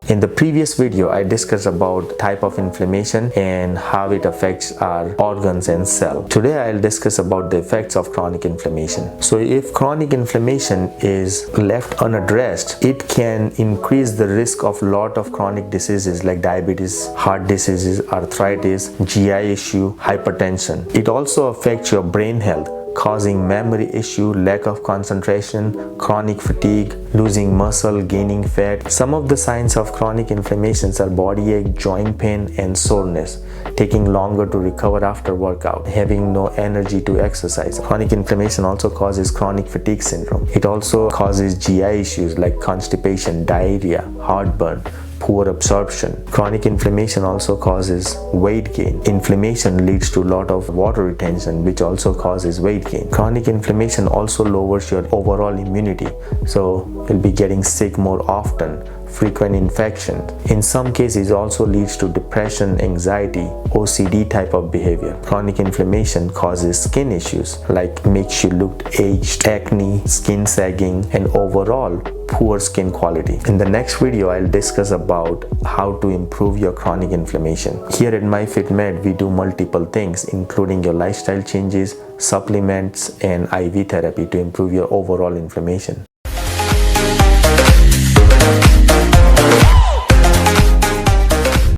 In the previous video, I discussed about type of inflammation and how it affects our organs and cell. Today, I'll discuss about the effects of chronic inflammation. So if chronic inflammation is left unaddressed, it can increase the risk of lot of chronic diseases like diabetes, heart diseases, arthritis, GI issue, hypertension. It also affects your brain health, causing memory issue, lack of concentration, chronic fatigue, losing muscle, gaining fat. Some of the signs of chronic inflammations are body ache, joint pain, and soreness, taking longer to recover after workout, having no energy to exercise. Chronic inflammation also causes chronic fatigue syndrome. It also causes GI issues like constipation, diarrhea, heartburn, poor absorption. Chronic inflammation also causes weight gain. Inflammation leads to a lot of water retention, which also causes weight gain. Chronic inflammation also lowers your overall immunity, so you'll be getting sick more often, frequent infection. In some cases, it also leads to depression, anxiety, OCD type of behavior. Chronic inflammation causes skin issues like makes you look aged, acne, skin sagging, and overall poor skin quality. In the next video, I'll discuss about how to improve your chronic inflammation. Here at MyFitMed, we do multiple things, including your lifestyle changes, supplements, and IV therapy to improve your overall inflammation.